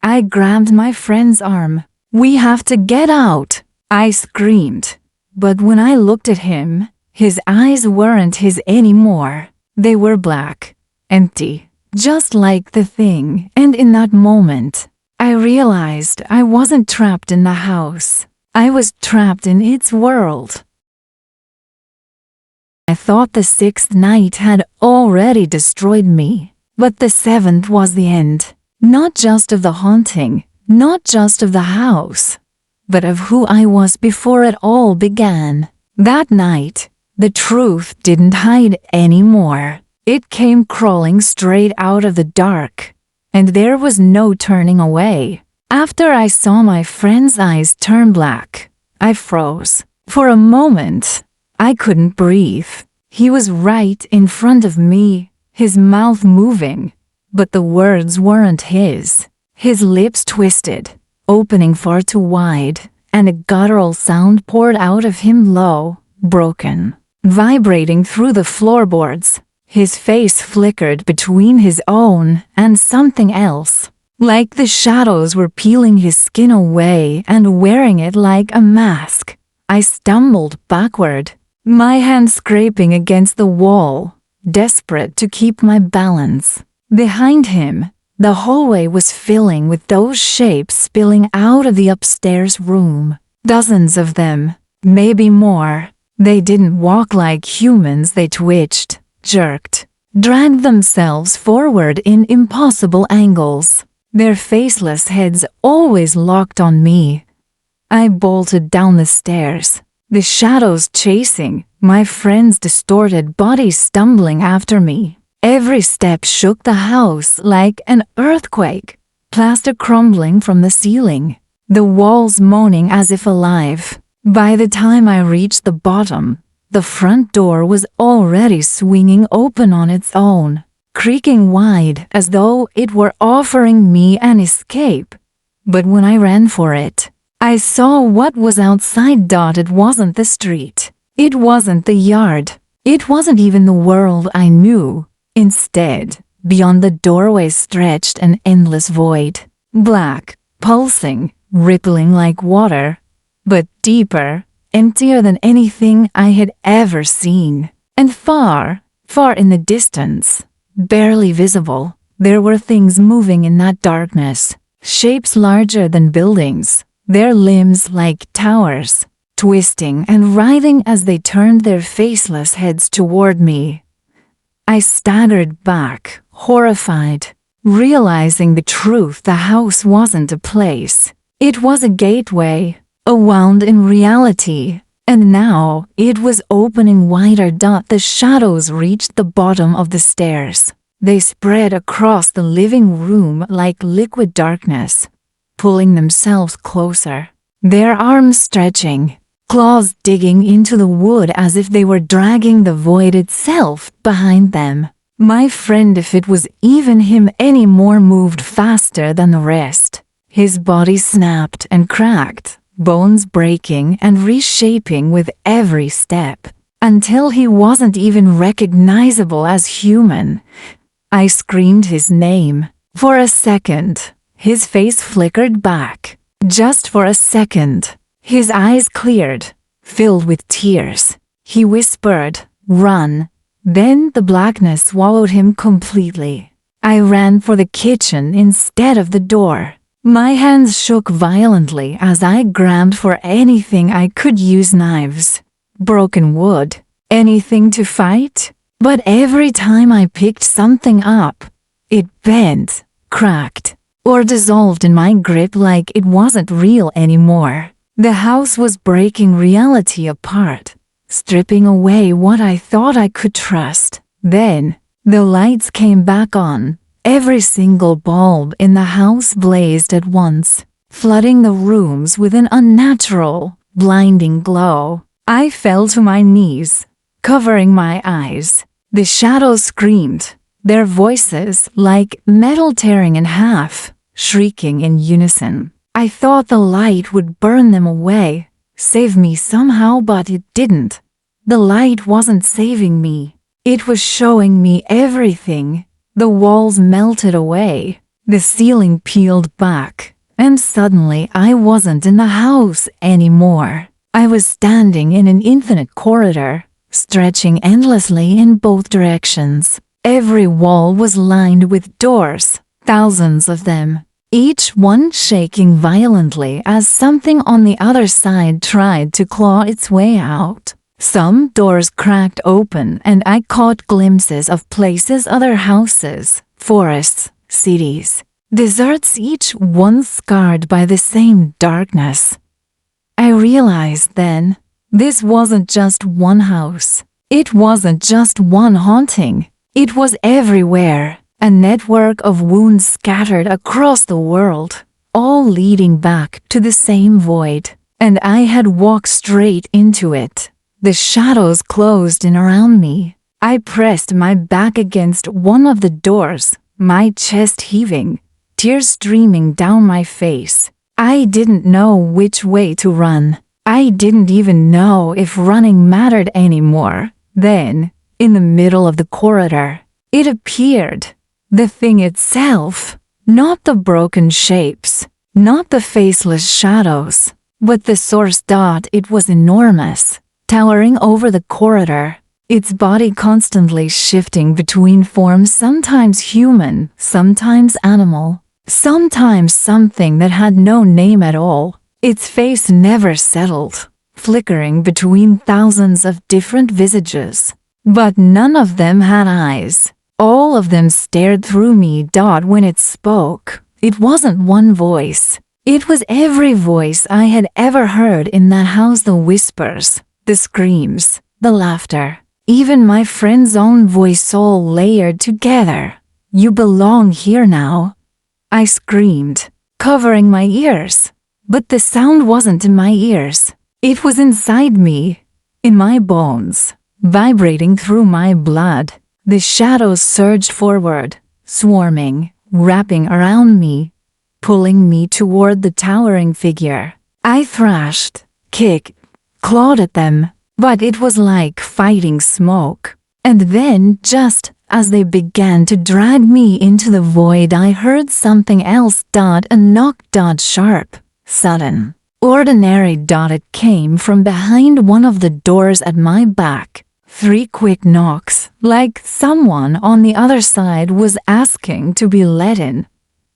I grabbed my friend's arm. "We have to get out!" I screamed. But when I looked at him, his eyes weren't his anymore. They were black, empty, just like the thing. And in that moment, I realized I wasn't trapped in the house. I was trapped in its world. I thought the sixth night had already destroyed me, but the seventh was the end. Not just of the haunting, not just of the house, but of who I was before it all began. That night, the truth didn't hide anymore. It came crawling straight out of the dark, and there was no turning away. After I saw my friend's eyes turn black, I froze. For a moment, I couldn't breathe. He was right in front of me, his mouth moving, but the words weren't his. His lips twisted, opening far too wide, and a guttural sound poured out of him, low, broken, vibrating through the floorboards. His face flickered between his own and something else, like the shadows were peeling his skin away and wearing it like a mask. I stumbled backward, my hand scraping against the wall, desperate to keep my balance. Behind him, the hallway was filling with those shapes spilling out of the upstairs room. Dozens of them, maybe more. They didn't walk like humans. They twitched, jerked, dragged themselves forward in impossible angles, their faceless heads always locked on me. I bolted down the stairs, the shadows chasing, my friend's distorted body stumbling after me. Every step shook the house like an earthquake, plaster crumbling from the ceiling, the walls moaning as if alive. By the time I reached the bottom, the front door was already swinging open on its own, creaking wide as though it were offering me an escape. But when I ran for it, I saw what was outside. It wasn't the street. It wasn't the yard. It wasn't even the world I knew. Instead, beyond the doorway stretched an endless void, black, pulsing, rippling like water, but deeper, emptier than anything I had ever seen. And far, far in the distance, barely visible, there were things moving in that darkness, shapes larger than buildings, their limbs like towers, twisting and writhing as they turned their faceless heads toward me. I staggered back, horrified, realizing the truth. The house wasn't a place. It was a gateway, a wound in reality, and now it was opening wider. The shadows reached the bottom of the stairs. They spread across the living room like liquid darkness, pulling themselves closer, their arms stretching, claws digging into the wood as if they were dragging the void itself behind them. My friend, if it was even him anymore, moved faster than the rest. His body snapped and cracked, bones breaking and reshaping with every step, until he wasn't even recognizable as human. I screamed his name. For a second, his face flickered back. Just for a second. His eyes cleared, filled with tears. He whispered, "Run." Then the blackness swallowed him completely. I ran for the kitchen instead of the door. My hands shook violently as I grabbed for anything I could use: knives, broken wood, anything to fight. But every time I picked something up, it bent, cracked, or dissolved in my grip like it wasn't real anymore. The house was breaking reality apart, stripping away what I thought I could trust. Then, the lights came back on. Every single bulb in the house blazed at once, flooding the rooms with an unnatural, blinding glow. I fell to my knees, covering my eyes. The shadows screamed, their voices like metal tearing in half, shrieking in unison. I thought the light would burn them away, save me somehow, but it didn't. The light wasn't saving me. It was showing me everything. The walls melted away, the ceiling peeled back, and suddenly I wasn't in the house anymore. I was standing in an infinite corridor, stretching endlessly in both directions. Every wall was lined with doors, thousands of them, each one shaking violently as something on the other side tried to claw its way out. Some doors cracked open and I caught glimpses of places, other houses, forests, cities, deserts, each one scarred by the same darkness. I realized then, this wasn't just one house. It wasn't just one haunting. It was everywhere, a network of wounds scattered across the world, all leading back to the same void. And I had walked straight into it. The shadows closed in around me. I pressed my back against one of the doors, my chest heaving, tears streaming down my face. I didn't know which way to run. I didn't even know if running mattered anymore. Then, in the middle of the corridor, it appeared. The thing itself, not the broken shapes, not the faceless shadows, but the source. It was enormous, towering over the corridor, its body constantly shifting between forms, sometimes human, sometimes animal, sometimes something that had no name at all. Its face never settled, flickering between thousands of different visages. But none of them had eyes. All of them stared through me. When it spoke, it wasn't one voice. It was every voice I had ever heard in that house, the whispers, the screams, the laughter, even my friend's own voice, all layered together. "You belong here now," I screamed, covering my ears. But the sound wasn't in my ears. It was inside me, in my bones, vibrating through my blood. The shadows surged forward, swarming, wrapping around me, pulling me toward the towering figure. I thrashed, kicked, clawed at them, but it was like fighting smoke. And then, just as they began to drag me into the void, I heard something else. A knock. Sharp, sudden, ordinary. It came from behind one of the doors at my back. 3 quick knocks, like someone on the other side was asking to be let in.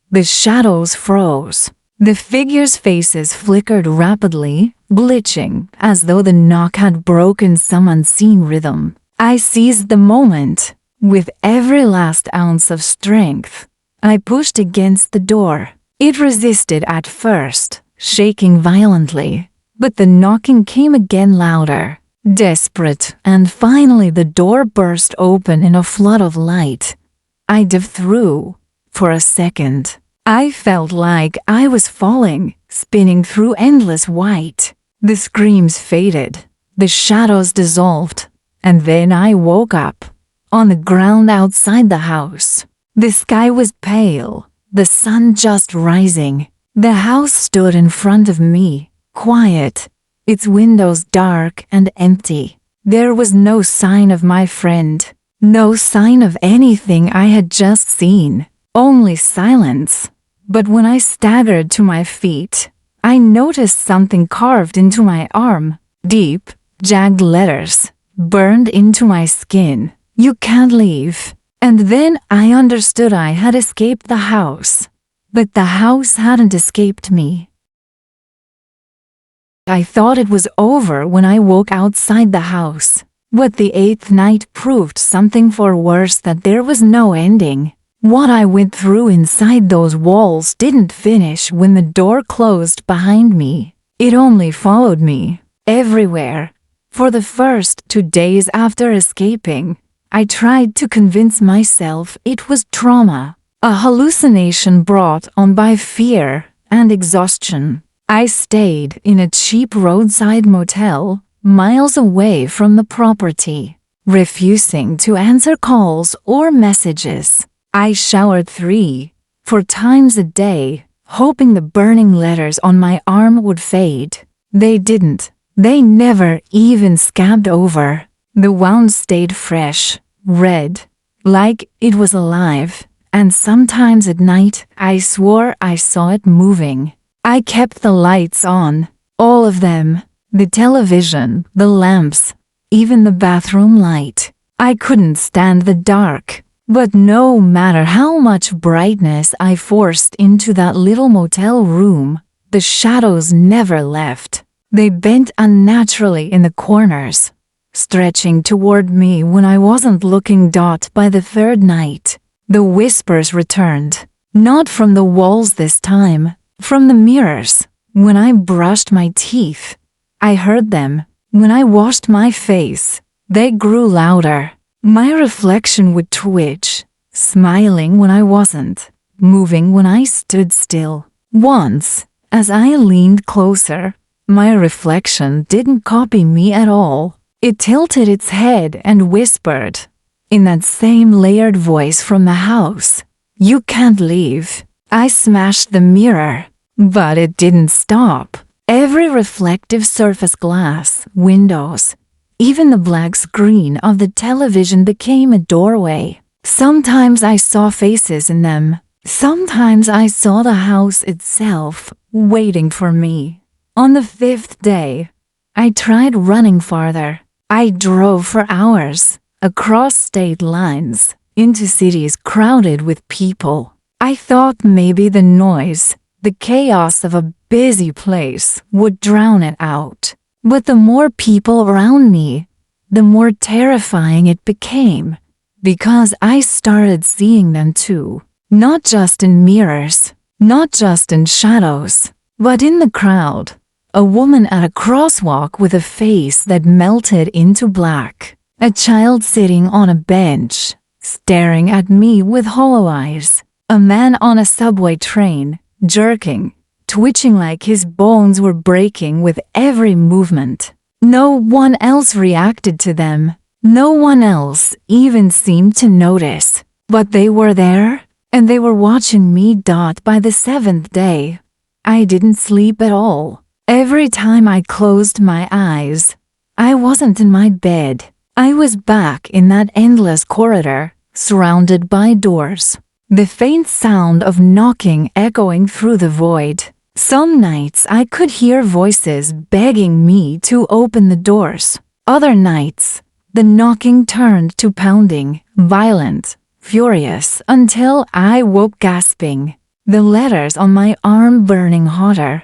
The shadows froze. The figures' faces flickered rapidly, glitching, as though the knock had broken some unseen rhythm. I seized the moment. With every last ounce of strength, I pushed against the door. It resisted at first, shaking violently, but the knocking came again, louder, desperate, and finally the door burst open in a flood of light. I dove through. For a second, I felt like I was falling, spinning through endless white. The screams faded, the shadows dissolved, and then I woke up, on the ground outside the house. The sky was pale, the sun just rising. The house stood in front of me, quiet, its windows dark and empty. There was no sign of my friend, no sign of anything I had just seen, only silence. But when I staggered to my feet, I noticed something carved into my arm, deep, jagged letters, burned into my skin. "You can't leave." And then I understood I had escaped the house. But the house hadn't escaped me. I thought it was over when I woke outside the house. But the eighth night proved something far worse, that there was no ending. What I went through inside those walls didn't finish when the door closed behind me. It only followed me everywhere. For the first 2 days after escaping, I tried to convince myself it was trauma, a hallucination brought on by fear and exhaustion. I stayed in a cheap roadside motel, miles away from the property, refusing to answer calls or messages. I showered 3-4 times a day, hoping the burning letters on my arm would fade. They didn't. They never even scabbed over. The wound stayed fresh, red, like it was alive, and sometimes at night I swore I saw it moving. I kept the lights on, all of them, the television, the lamps, even the bathroom light. I couldn't stand the dark. But no matter how much brightness I forced into that little motel room, the shadows never left. They bent unnaturally in the corners, stretching toward me when I wasn't looking. By the third night, the whispers returned, not from the walls this time, from the mirrors. When I brushed my teeth, I heard them. When I washed my face, they grew louder. My reflection would twitch, smiling when I wasn't, moving when I stood still. Once, as I leaned closer, my reflection didn't copy me at all. It tilted its head and whispered, in that same layered voice from the house, "You can't leave." I smashed the mirror, but it didn't stop. Every reflective surface, glass, windows, even the black screen of the television became a doorway. Sometimes I saw faces in them. Sometimes I saw the house itself, waiting for me. On the 5th day, I tried running farther. I drove for hours, across state lines, into cities crowded with people. I thought maybe the noise, the chaos of a busy place would drown it out. But the more people around me, the more terrifying it became, because I started seeing them too, not just in mirrors, not just in shadows, but in the crowd. A woman at a crosswalk with a face that melted into black, a child sitting on a bench, staring at me with hollow eyes, a man on a subway train, jerking, twitching like his bones were breaking with every movement. No one else reacted to them. No one else even seemed to notice. But they were there, and they were watching me. By the 7th day, I didn't sleep at all. Every time I closed my eyes, I wasn't in my bed. I was back in that endless corridor, surrounded by doors. The faint sound of knocking echoing through the void. Some nights I could hear voices begging me to open the doors. Other nights, the knocking turned to pounding, violent, furious, until I woke gasping, the letters on my arm burning hotter.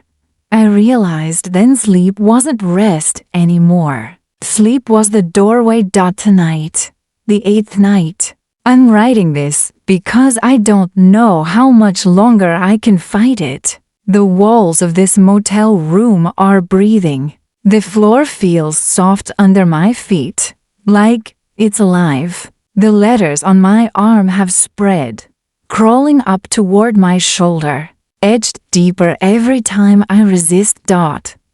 I realized then sleep wasn't rest anymore. Sleep was the doorway. Tonight, the 8th night. I'm writing this because I don't know how much longer I can fight it. The walls of this motel room are breathing. The floor feels soft under my feet, like it's alive. The letters on my arm have spread, crawling up toward my shoulder, edged deeper every time I resist.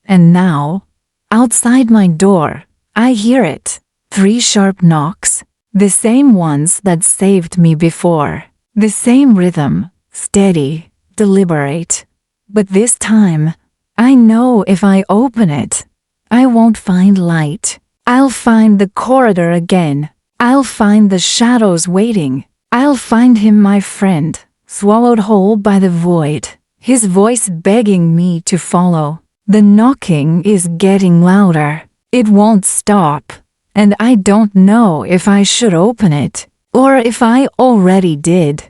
And now, outside my door, I hear it. 3 sharp knocks, the same ones that saved me before. The same rhythm, steady, deliberate. But this time, I know if I open it, I won't find light. I'll find the corridor again. I'll find the shadows waiting. I'll find him, my friend, swallowed whole by the void, his voice begging me to follow. The knocking is getting louder. It won't stop, and I don't know if I should open it, or if I already did.